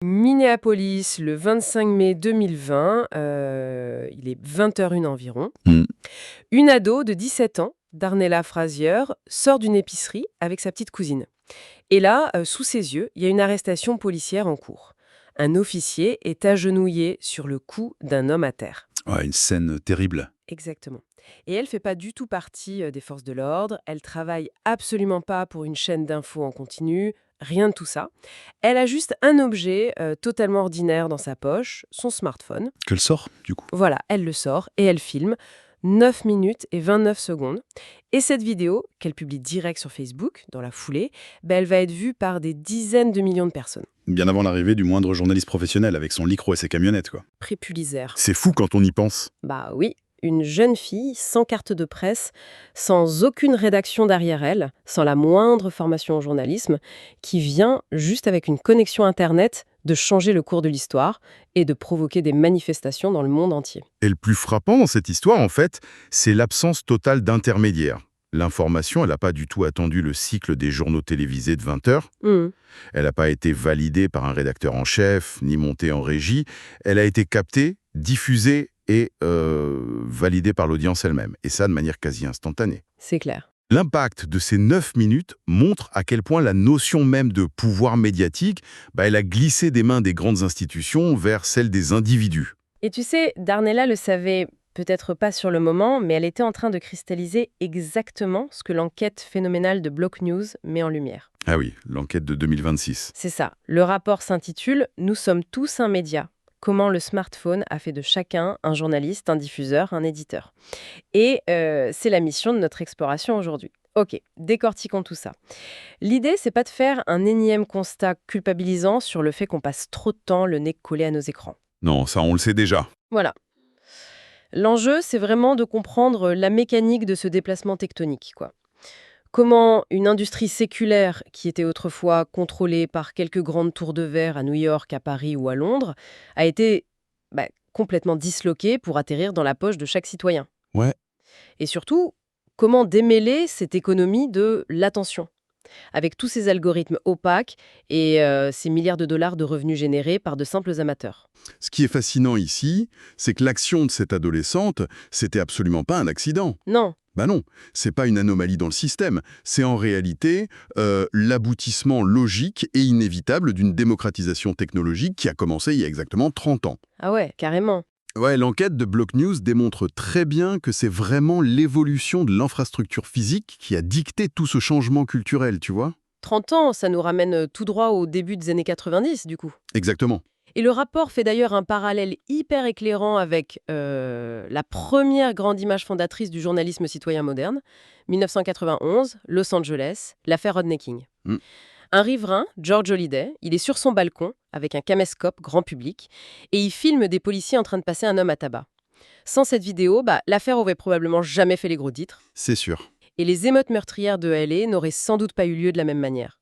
Minneapolis, le 25 mai 2020, il est 20h01 environ. Hmm. Une ado de 17 ans, Darnella Frazier, sort d'une épicerie avec sa petite cousine. Et là, sous ses yeux, il y a une arrestation policière en cours. Un officier est agenouillé sur le cou d'un homme à terre. Ouais, une scène terrible. Exactement. Et elle fait pas du tout partie des forces de l'ordre, elle travaille absolument pas pour une chaîne d'infos en continu, rien de tout ça. Elle a juste un objet totalement ordinaire dans sa poche, son smartphone. Qu'elle sort, du coup. Voilà, elle le sort et elle filme 9 minutes et 29 secondes. Et cette vidéo, qu'elle publie direct sur Facebook, dans la foulée, elle va être vue par des dizaines de millions de personnes. Bien avant l'arrivée du moindre journaliste professionnel avec son lycro et ses camionnettes, quoi. Prépulisaire. C'est fou quand on y pense. Bah oui, une jeune fille sans carte de presse, sans aucune rédaction derrière elle, sans la moindre formation au journalisme, qui vient, juste avec une connexion Internet, de changer le cours de l'histoire et de provoquer des manifestations dans le monde entier. Et le plus frappant dans cette histoire, en fait, c'est l'absence totale d'intermédiaire. L'information, elle n'a pas du tout attendu le cycle des journaux télévisés de 20 heures. Hmm. Elle n'a pas été validée par un rédacteur en chef, ni montée en régie. Elle a été captée, diffusée et validée par l'audience elle-même. Et ça, de manière quasi instantanée. C'est clair. L'impact de ces 9 minutes montre à quel point la notion même de pouvoir médiatique, elle a glissé des mains des grandes institutions vers celles des individus. Et tu sais, Darnella le savait peut-être pas sur le moment, mais elle était en train de cristalliser exactement ce que l'enquête phénoménale de Block News met en lumière. Ah oui, l'enquête de 2026. C'est ça. Le rapport s'intitule « Nous sommes tous un média. Comment le smartphone a fait de chacun un journaliste, un diffuseur, un éditeur ». Et c'est la mission de notre exploration aujourd'hui. Ok, décortiquons tout ça. L'idée, c'est pas de faire un énième constat culpabilisant sur le fait qu'on passe trop de temps le nez collé à nos écrans. Non, ça on le sait déjà. Voilà. L'enjeu, c'est vraiment de comprendre la mécanique de ce déplacement tectonique, quoi. Comment une industrie séculaire, qui était autrefois contrôlée par quelques grandes tours de verre à New York, à Paris ou à Londres, a été complètement disloquée pour atterrir dans la poche de chaque citoyen. Ouais. Et surtout, comment démêler cette économie de l'attention, avec tous ces algorithmes opaques et ces milliards de dollars de revenus générés par de simples amateurs. Ce qui est fascinant ici, c'est que l'action de cette adolescente, c'était absolument pas un accident. Non, Bah non, c'est pas une anomalie dans le système. C'est en réalité l'aboutissement logique et inévitable d'une démocratisation technologique qui a commencé il y a exactement 30 ans. ah ouais, carrément. Ouais, l'enquête de Block News démontre très bien que c'est vraiment l'évolution de l'infrastructure physique qui a dicté tout ce changement culturel, tu vois? 30 ans, ça nous ramène tout droit au début des années 90, du coup. Exactement. Et le rapport fait d'ailleurs un parallèle hyper éclairant avec la première grande image fondatrice du journalisme citoyen moderne, 1991, Los Angeles, l'affaire Rodney King. Mm. Un riverain, George Holliday, il est sur son balcon avec un caméscope grand public et il filme des policiers en train de passer un homme à tabac. Sans cette vidéo, l'affaire aurait probablement jamais fait les gros titres C'est sûr. et les émeutes meurtrières de LA n'auraient sans doute pas eu lieu de la même manière.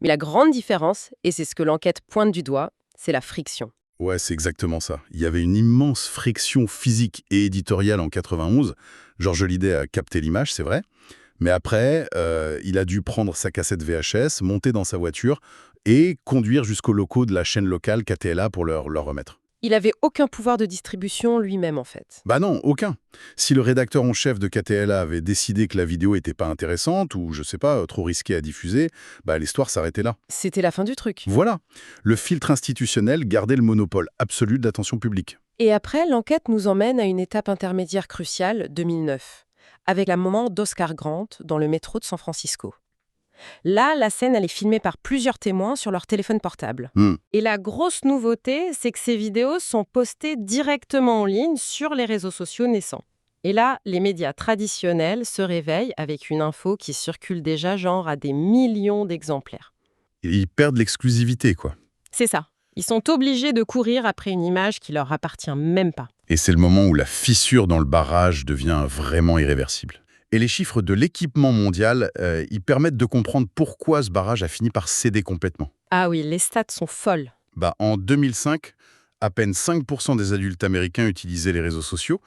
Mais la grande différence, et c'est ce que l'enquête pointe du doigt, c'est la friction. Ouais, c'est exactement ça. Il y avait une immense friction physique et éditoriale en 91. George Holliday a capté l'image, c'est vrai. Mais après, il a dû prendre sa cassette VHS, monter dans sa voiture et conduire jusqu'aux locaux de la chaîne locale KTLA pour leur remettre. Il avait aucun pouvoir de distribution lui-même, en fait. Bah non, aucun. Si le rédacteur en chef de KTLA avait décidé que la vidéo était pas intéressante ou, je sais pas, trop risquée à diffuser, l'histoire s'arrêtait là. C'était la fin du truc. Voilà. Le filtre institutionnel gardait le monopole absolu de l'attention publique. Et après, l'enquête nous emmène à une étape intermédiaire cruciale, 2009, avec la moment d'Oscar Grant dans le métro de San Francisco. Là, la scène, elle est filmée par plusieurs témoins sur leur téléphone portable. Et la grosse nouveauté, c'est que ces vidéos sont postées directement en ligne sur les réseaux sociaux naissants. Et là, les médias traditionnels se réveillent avec une info qui circule déjà genre à des millions d'exemplaires. Et ils perdent l'exclusivité, quoi. C'est ça. Ils sont obligés de courir après une image qui leur appartient même pas. Et c'est le moment où la fissure dans le barrage devient vraiment irréversible. Et les chiffres de l'équipement mondial, ils permettent de comprendre pourquoi ce barrage a fini par céder complètement. Ah oui, les stats sont folles. En 2005, à peine 5% des adultes américains utilisaient les réseaux sociaux.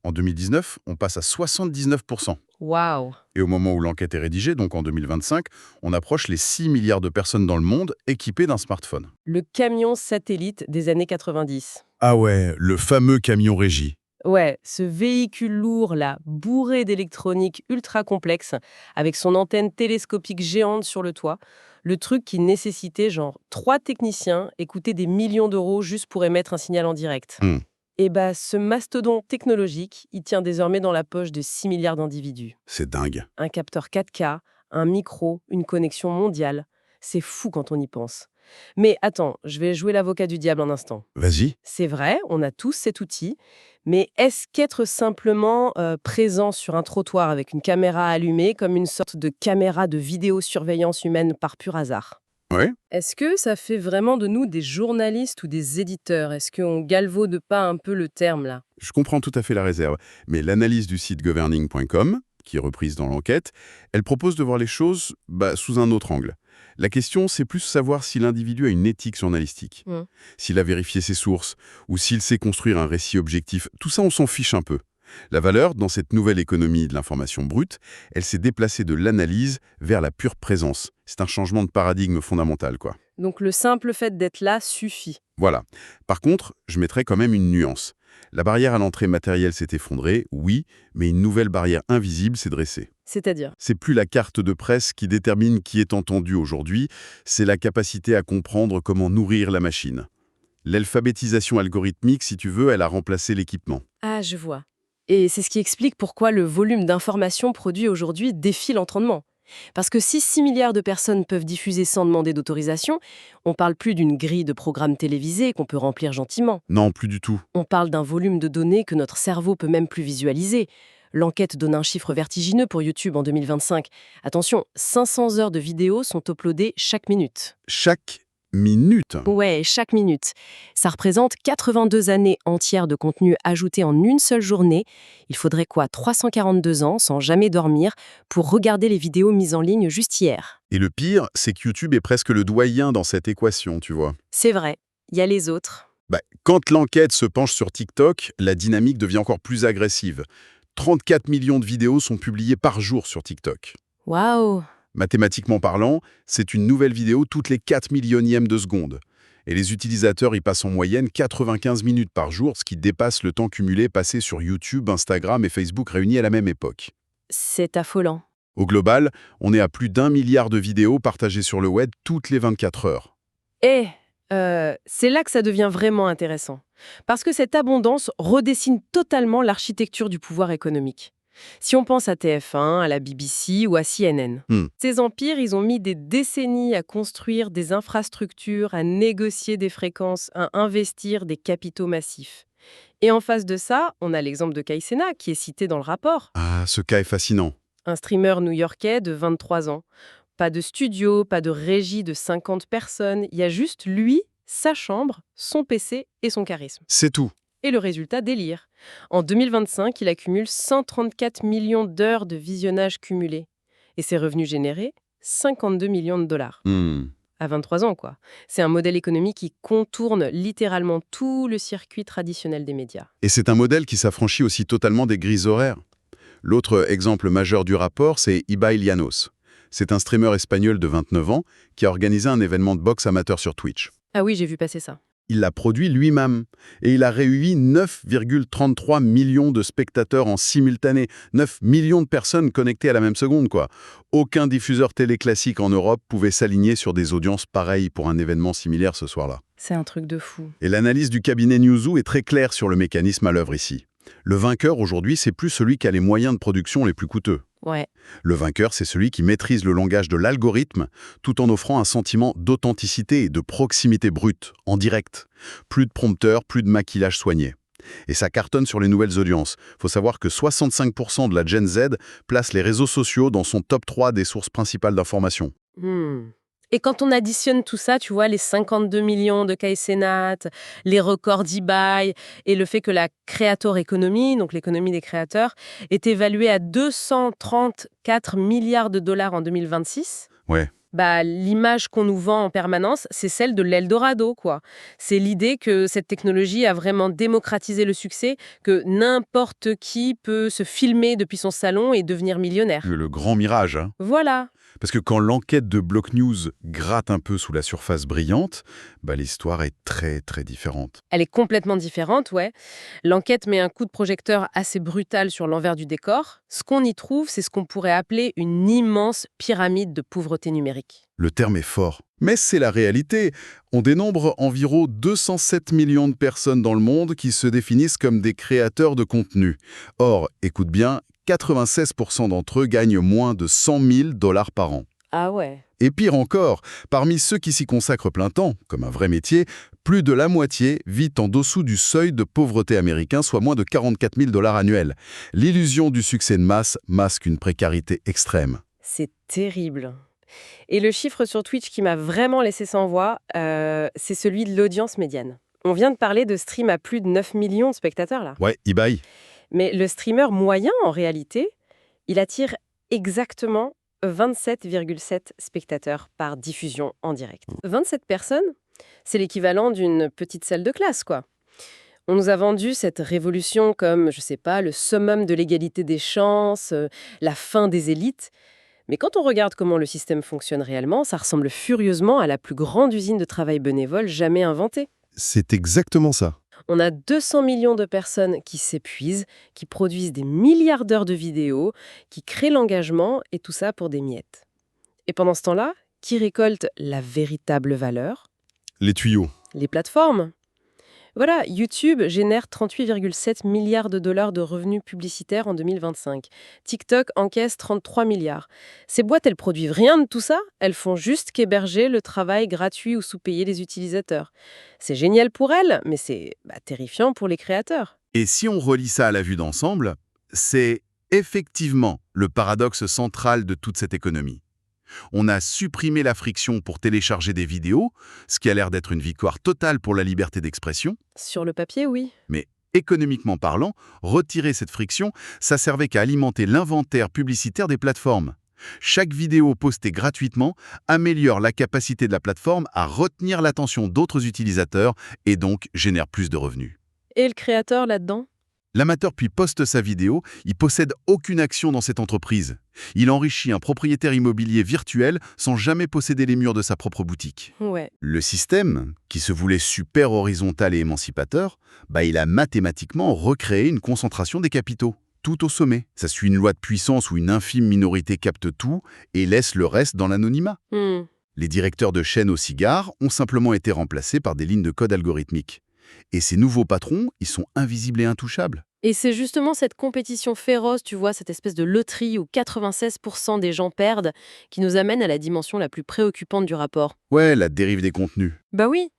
En 2019, on passe à 79%. Waouh! Et au moment où l'enquête est rédigée, donc en 2025, on approche les 6 milliards de personnes dans le monde équipées d'un smartphone. Le camion satellite des années 90. Ah ouais, le fameux camion régie. Ouais, ce véhicule lourd là, bourré d'électronique ultra complexe, avec son antenne télescopique géante sur le toit, le truc qui nécessitait genre 3 techniciens et coûtait des millions d'euros juste pour émettre un signal en direct. Hmm, Et bah ce mastodonte technologique, il tient désormais dans la poche de 6 milliards d'individus. c'est dingue. Un capteur 4K, un micro, une connexion mondiale. C'est fou quand on y pense. Mais attends, je vais jouer l'avocat du diable un instant. Vas-y. C'est vrai, on a tous cet outil, mais est-ce qu'être simplement présent sur un trottoir avec une caméra allumée, comme une sorte de caméra de vidéosurveillance humaine par pur hasard? Ouais. Est-ce que ça fait vraiment de nous des journalistes ou des éditeurs? Est-ce qu'on galvaude pas un peu le terme là? Je comprends tout à fait la réserve, mais l'analyse du site governing.com, qui est reprise dans l'enquête, elle propose de voir les choses sous un autre angle. La question, c'est plus savoir si l'individu a une éthique journalistique, Hmm. s'il a vérifié ses sources, ou s'il sait construire un récit objectif. Tout ça, on s'en fiche un peu. La valeur, dans cette nouvelle économie de l'information brute, elle s'est déplacée de l'analyse vers la pure présence. C'est un changement de paradigme fondamental, quoi. Donc le simple fait d'être là suffit. Voilà. Par contre, je mettrais quand même une nuance. La barrière à l'entrée matérielle s'est effondrée, oui, mais une nouvelle barrière invisible s'est dressée. C'est-à-dire? C'est plus la carte de presse qui détermine qui est entendu aujourd'hui, c'est la capacité à comprendre comment nourrir la machine. L'alphabétisation algorithmique, si tu veux, elle a remplacé l'équipement. Ah, je vois. Et c'est ce qui explique pourquoi le volume d'informations produit aujourd'hui défie l'entendement. Parce que si 6 milliards de personnes peuvent diffuser sans demander d'autorisation, on parle plus d'une grille de programmes télévisés qu'on peut remplir gentiment. Non, plus du tout. On parle d'un volume de données que notre cerveau peut même plus visualiser. L'enquête donne un chiffre vertigineux pour YouTube en 2025. Attention, 500 heures de vidéos sont uploadées chaque minute. Chaque minute. Ouais, chaque minute. Ça représente 82 années entières de contenu ajouté en une seule journée. Il faudrait 342 ans, sans jamais dormir, pour regarder les vidéos mises en ligne juste hier. Et le pire, c'est que YouTube est presque le doyen dans cette équation, tu vois. C'est vrai, il y a les autres. Quand l'enquête se penche sur TikTok, la dynamique devient encore plus agressive. 34 millions de vidéos sont publiées par jour sur TikTok. Waouh! Mathématiquement parlant, c'est une nouvelle vidéo toutes les 4 millionièmes de seconde. Et les utilisateurs y passent en moyenne 95 minutes par jour, ce qui dépasse le temps cumulé passé sur YouTube, Instagram et Facebook réunis à la même époque. C'est affolant. Au global, on est à plus d'1 milliard de vidéos partagées sur le web toutes les 24 heures. Et c'est là que ça devient vraiment intéressant. Parce que cette abondance redessine totalement l'architecture du pouvoir économique. Si on pense à TF1, à la BBC ou à CNN, Hmm. ces empires, ils ont mis des décennies à construire des infrastructures, à négocier des fréquences, à investir des capitaux massifs. Et en face de ça, on a l'exemple de Kai Cenat, qui est cité dans le rapport. Ah, ce cas est fascinant. Un streamer new-yorkais de 23 ans. Pas de studio, pas de régie de 50 personnes. Il y a juste lui, sa chambre, son PC et son charisme. C'est tout. Et le résultat, délire. En 2025, il accumule 134 millions d'heures de visionnage cumulés. Et ses revenus générés, 52 millions de dollars. Hmm. À 23 ans, quoi. C'est un modèle économique qui contourne littéralement tout le circuit traditionnel des médias. Et c'est un modèle qui s'affranchit aussi totalement des grilles horaires. L'autre exemple majeur du rapport, c'est Ibai Llanos. C'est un streamer espagnol de 29 ans qui a organisé un événement de boxe amateur sur Twitch. Ah oui, j'ai vu passer ça. Il l'a produit lui-même et il a réuni 9,33 millions de spectateurs en simultané. 9 millions de personnes connectées à la même seconde, quoi. Aucun diffuseur télé classique en Europe pouvait s'aligner sur des audiences pareilles pour un événement similaire ce soir-là. C'est un truc de fou. Et l'analyse du cabinet Newzoo est très claire sur le mécanisme à l'œuvre ici. Le vainqueur aujourd'hui, c'est plus celui qui a les moyens de production les plus coûteux. Ouais. Le vainqueur, c'est celui qui maîtrise le langage de l'algorithme tout en offrant un sentiment d'authenticité et de proximité brute, en direct. Plus de prompteurs, plus de maquillage soigné. Et ça cartonne sur les nouvelles audiences. Faut savoir que 65% de la Gen Z place les réseaux sociaux dans son top 3 des sources principales d'information. Et quand on additionne tout ça, tu vois, les 52 millions de Kai Cenat, les records d'eBay et le fait que la creator economy, donc l'économie des créateurs, est évaluée à 234 milliards de dollars en 2026. Ouais. Bah, l'image qu'on nous vend en permanence, c'est celle de l'Eldorado, quoi. C'est l'idée que cette technologie a vraiment démocratisé le succès, que n'importe qui peut se filmer depuis son salon et devenir millionnaire. Le grand mirage, hein. Voilà. Parce que quand l'enquête de Block News gratte un peu sous la surface brillante, bah, l'histoire est très très différente. Elle est complètement différente, ouais. L'enquête met un coup de projecteur assez brutal sur l'envers du décor. Ce qu'on y trouve, c'est ce qu'on pourrait appeler une immense pyramide de pauvreté numérique. Le terme est fort. Mais c'est la réalité. On dénombre environ 207 millions de personnes dans le monde qui se définissent comme des créateurs de contenu. Or, écoute bien, 96% d'entre eux gagnent moins de 100 000 $ par an. Ah ouais. Et pire encore, parmi ceux qui s'y consacrent plein temps, comme un vrai métier, plus de la moitié vit en dessous du seuil de pauvreté américain, soit moins de 44 000 $ annuels. L'illusion du succès de masse masque une précarité extrême. C'est terrible. Et le chiffre sur Twitch qui m'a vraiment laissé sans voix, c'est celui de l'audience médiane. On vient de parler de stream à plus de 9 millions de spectateurs, là. Ouais, eBay. Mais le streamer moyen, en réalité, il attire exactement 27,7 spectateurs par diffusion en direct. 27 personnes, c'est l'équivalent d'une petite salle de classe, quoi. On nous a vendu cette révolution comme, je sais pas, le summum de l'égalité des chances, la fin des élites. Mais quand on regarde comment le système fonctionne réellement, ça ressemble furieusement à la plus grande usine de travail bénévole jamais inventée. C'est exactement ça. On a 200 millions de personnes qui s'épuisent, qui produisent des milliards d'heures de vidéos, qui créent l'engagement, et tout ça pour des miettes. Et pendant ce temps-là, qui récolte la véritable valeur? Les tuyaux. Les plateformes. Voilà, YouTube génère 38,7 milliards de dollars de revenus publicitaires en 2025. TikTok encaisse 33 milliards. Ces boîtes, elles produisent rien de tout ça, elles font juste qu'héberger le travail gratuit ou sous-payé des utilisateurs. C'est génial pour elles, mais c'est terrifiant pour les créateurs. Et si on relie ça à la vue d'ensemble, c'est effectivement le paradoxe central de toute cette économie. On a supprimé la friction pour télécharger des vidéos, ce qui a l'air d'être une victoire totale pour la liberté d'expression, Sur le papier, oui. mais économiquement parlant, retirer cette friction, ça servait qu'à alimenter l'inventaire publicitaire des plateformes. Chaque vidéo postée gratuitement améliore la capacité de la plateforme à retenir l'attention d'autres utilisateurs et donc génère plus de revenus. Et le créateur là-dedans? L'amateur puis poste sa vidéo, il possède aucune action dans cette entreprise. Il enrichit un propriétaire immobilier virtuel sans jamais posséder les murs de sa propre boutique. Ouais. Le système, qui se voulait super horizontal et émancipateur, il a mathématiquement recréé une concentration des capitaux, tout au sommet. Ça suit une loi de puissance où une infime minorité capte tout et laisse le reste dans l'anonymat. Les directeurs de chaînes aux cigares ont simplement été remplacés par des lignes de code algorithmiques. Et ces nouveaux patrons, ils sont invisibles et intouchables. Et c'est justement cette compétition féroce, tu vois, cette espèce de loterie où 96% des gens perdent, qui nous amène à la dimension la plus préoccupante du rapport. Ouais, la dérive des contenus. Bah oui,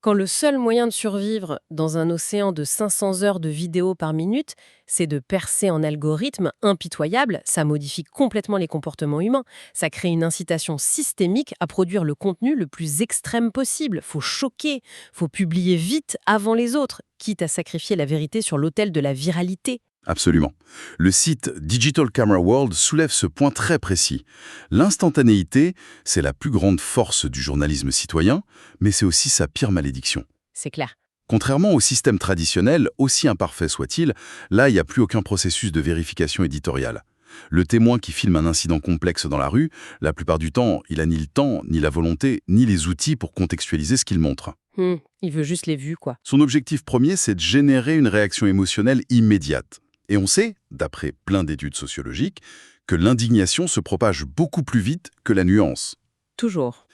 quand le seul moyen de survivre dans un océan de 500 heures de vidéos par minute, c'est de percer en algorithme impitoyable, ça modifie complètement les comportements humains. Ça crée une incitation systémique à produire le contenu le plus extrême possible. Faut choquer, faut publier vite avant les autres, quitte à sacrifier la vérité sur l'autel de la viralité. Absolument. Le site Digital Camera World soulève ce point très précis. L'instantanéité, c'est la plus grande force du journalisme citoyen, mais c'est aussi sa pire malédiction. C'est clair. Contrairement au système traditionnel, aussi imparfait soit-il, là, il n'y a plus aucun processus de vérification éditoriale. Le témoin qui filme un incident complexe dans la rue, la plupart du temps, il n'a ni le temps, ni la volonté, ni les outils pour contextualiser ce qu'il montre. Il veut juste les vues, quoi. Son objectif premier, c'est de générer une réaction émotionnelle immédiate. Et on sait, d'après plein d'études sociologiques, que l'indignation se propage beaucoup plus vite que la nuance. Toujours.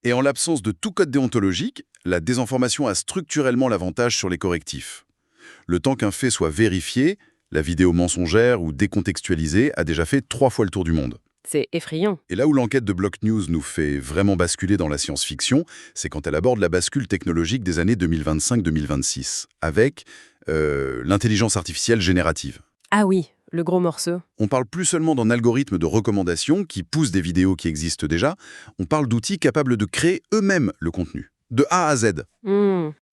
Et en l'absence de tout code déontologique, la désinformation a structurellement l'avantage sur les correctifs. Le temps qu'un fait soit vérifié, la vidéo mensongère ou décontextualisée a déjà fait 3 fois le tour du monde. C'est effrayant. Et là où l'enquête de Block News nous fait vraiment basculer dans la science-fiction, c'est quand elle aborde la bascule technologique des années 2025-2026, avec l'intelligence artificielle générative. Ah oui, le gros morceau. On parle plus seulement d'un algorithme de recommandation qui pousse des vidéos qui existent déjà, on parle d'outils capables de créer eux-mêmes le contenu, de A à Z.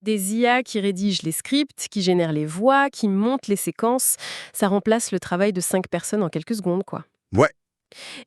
Des IA qui rédigent les scripts, qui génèrent les voix, qui montent les séquences, ça remplace le travail de 5 personnes en quelques secondes, quoi. Ouais.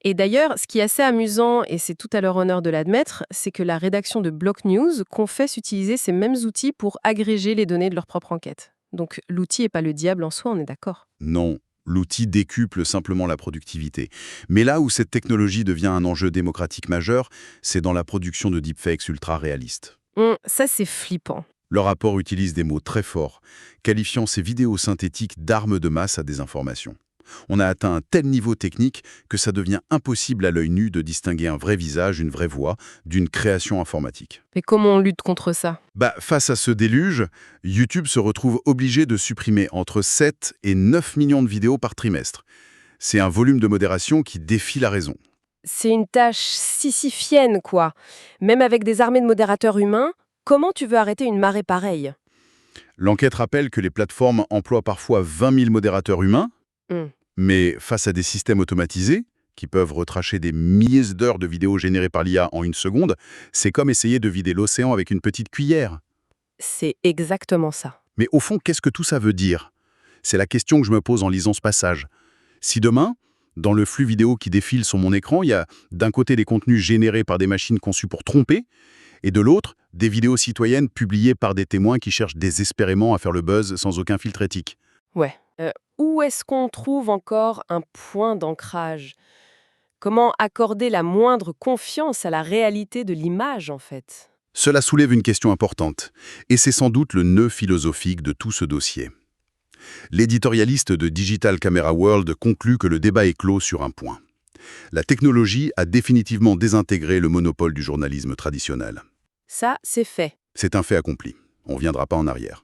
Et d'ailleurs, ce qui est assez amusant, et c'est tout à leur honneur de l'admettre, c'est que la rédaction de Block News confesse utiliser ces mêmes outils pour agréger les données de leur propre enquête. Donc l'outil n'est pas le diable en soi, on est d'accord. Non, l'outil décuple simplement la productivité. Mais là où cette technologie devient un enjeu démocratique majeur, c'est dans la production de deepfakes ultra réalistes. Ça, c'est flippant. Le rapport utilise des mots très forts, qualifiant ces vidéos synthétiques d'armes de masse à désinformation. On a atteint un tel niveau technique que ça devient impossible à l'œil nu de distinguer un vrai visage, une vraie voix, d'une création informatique. Mais comment on lutte contre ça? Face à ce déluge, YouTube se retrouve obligé de supprimer entre 7 et 9 millions de vidéos par trimestre. C'est un volume de modération qui défie la raison. C'est une tâche sisyphienne, quoi. Même avec des armées de modérateurs humains, comment tu veux arrêter une marée pareille? L'enquête rappelle que les plateformes emploient parfois 20 000 modérateurs humains, Hmm. mais face à des systèmes automatisés, qui peuvent retracher des milliers d'heures de vidéos générées par l'IA en une seconde, c'est comme essayer de vider l'océan avec une petite cuillère. C'est exactement ça. Mais au fond, qu'est-ce que tout ça veut dire? C'est la question que je me pose en lisant ce passage. Si demain, dans le flux vidéo qui défile sur mon écran, il y a d'un côté des contenus générés par des machines conçues pour tromper, et de l'autre, des vidéos citoyennes publiées par des témoins qui cherchent désespérément à faire le buzz sans aucun filtre éthique. Ouais. Où est-ce qu'on trouve encore un point d'ancrage? Comment accorder la moindre confiance à la réalité de l'image, en fait? Cela soulève une question importante, et c'est sans doute le nœud philosophique de tout ce dossier. L'éditorialiste de Digital Camera World conclut que le débat est clos sur un point. La technologie a définitivement désintégré le monopole du journalisme traditionnel. Ça, c'est fait. C'est un fait accompli. On ne viendra pas en arrière.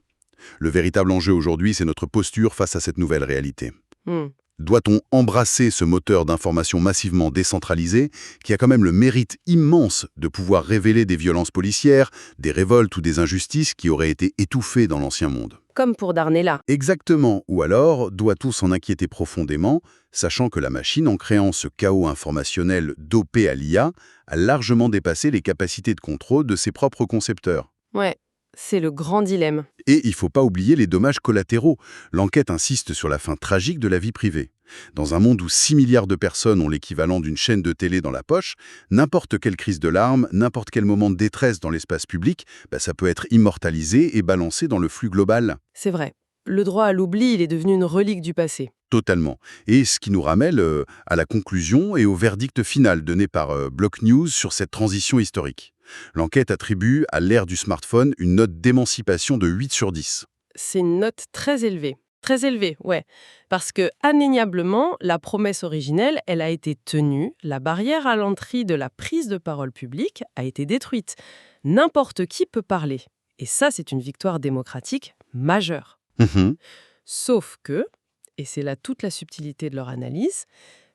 Le véritable enjeu aujourd'hui, c'est notre posture face à cette nouvelle réalité. Hmm. Doit-on embrasser ce moteur d'information massivement décentralisé qui a quand même le mérite immense de pouvoir révéler des violences policières, des révoltes ou des injustices qui auraient été étouffées dans l'ancien monde? Comme pour Darnella. Exactement. Ou alors, doit-on s'en inquiéter profondément, sachant que la machine, en créant ce chaos informationnel dopé à l'IA, a largement dépassé les capacités de contrôle de ses propres concepteurs? Ouais, c'est le grand dilemme. Et il ne faut pas oublier les dommages collatéraux. L'enquête insiste sur la fin tragique de la vie privée. Dans un monde où 6 milliards de personnes ont l'équivalent d'une chaîne de télé dans la poche, n'importe quelle crise de larmes, n'importe quel moment de détresse dans l'espace public, ça peut être immortalisé et balancé dans le flux global. C'est vrai. Le droit à l'oubli, il est devenu une relique du passé. Totalement. Et ce qui nous ramène à la conclusion et au verdict final donné par Block News sur cette transition historique. L'enquête attribue à l'ère du smartphone une note d'émancipation de 8 sur 10. C'est une note très élevée. Très élevée, ouais. Parce que, indéniablement, la promesse originelle, elle a été tenue, la barrière à l'entrée de la prise de parole publique a été détruite. N'importe qui peut parler. Et ça, c'est une victoire démocratique majeure. Sauf que, et c'est là toute la subtilité de leur analyse,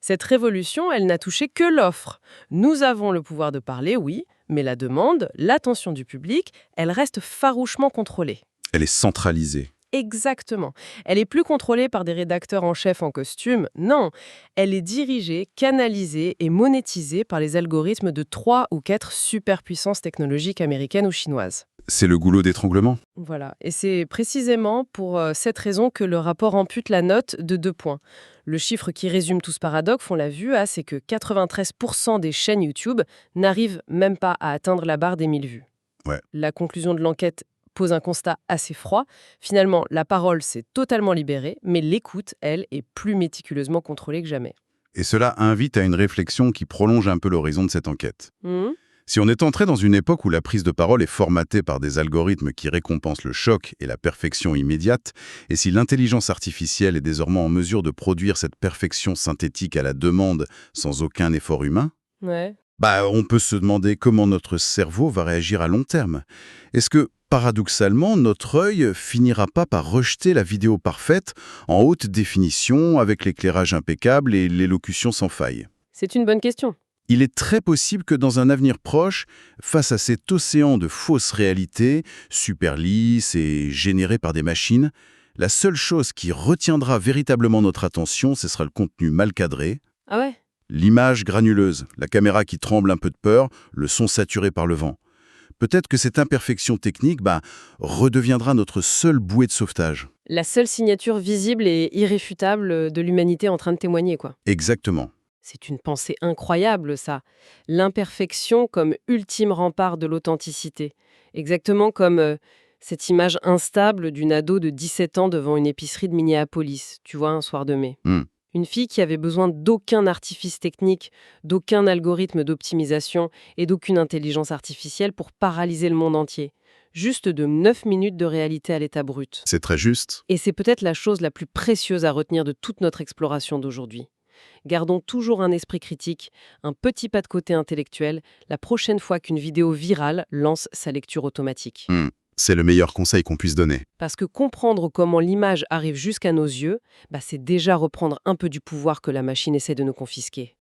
cette révolution, elle n'a touché que l'offre. Nous avons le pouvoir de parler, oui, mais la demande, l'attention du public, elle reste farouchement contrôlée. Elle est centralisée. Exactement. Elle est plus contrôlée par des rédacteurs en chef en costume. Non, elle est dirigée, canalisée et monétisée par les algorithmes de 3 ou 4 superpuissances technologiques américaines ou chinoises. C'est le goulot d'étranglement. Voilà. Et c'est précisément pour cette raison que le rapport ampute la note de 2 points. Le chiffre qui résume tout ce paradoxe, on l'a vu, c'est que 93% des chaînes YouTube n'arrivent même pas à atteindre la barre des 1000 vues. Ouais. La conclusion de l'enquête pose un constat assez froid. Finalement, la parole s'est totalement libérée, mais l'écoute, elle, est plus méticuleusement contrôlée que jamais. Et cela invite à une réflexion qui prolonge un peu l'horizon de cette enquête. Si on est entré dans une époque où la prise de parole est formatée par des algorithmes qui récompensent le choc et la perfection immédiate, et si l'intelligence artificielle est désormais en mesure de produire cette perfection synthétique à la demande sans aucun effort humain, on peut se demander comment notre cerveau va réagir à long terme. Est-ce que, paradoxalement, notre œil finira pas par rejeter la vidéo parfaite en haute définition avec l'éclairage impeccable et l'élocution sans faille? C'est une bonne question. Il est très possible que dans un avenir proche, face à cet océan de fausses réalités, super lisses et générées par des machines, la seule chose qui retiendra véritablement notre attention, ce sera le contenu mal cadré, Ah ouais? l'image granuleuse, la caméra qui tremble un peu de peur, le son saturé par le vent. Peut-être que cette imperfection technique redeviendra notre seule bouée de sauvetage. La seule signature visible et irréfutable de l'humanité en train de témoigner, quoi. Exactement. C'est une pensée incroyable, ça. L'imperfection comme ultime rempart de l'authenticité. Exactement comme cette image instable d'une ado de 17 ans devant une épicerie de Minneapolis, tu vois, un soir de mai. Hmm. Une fille qui avait besoin d'aucun artifice technique, d'aucun algorithme d'optimisation et d'aucune intelligence artificielle pour paralyser le monde entier. Juste de 9 minutes de réalité à l'état brut. C'est très juste. Et c'est peut-être la chose la plus précieuse à retenir de toute notre exploration d'aujourd'hui. Gardons toujours un esprit critique, un petit pas de côté intellectuel, la prochaine fois qu'une vidéo virale lance sa lecture automatique. C'est le meilleur conseil qu'on puisse donner. Parce que comprendre comment l'image arrive jusqu'à nos yeux, c'est déjà reprendre un peu du pouvoir que la machine essaie de nous confisquer.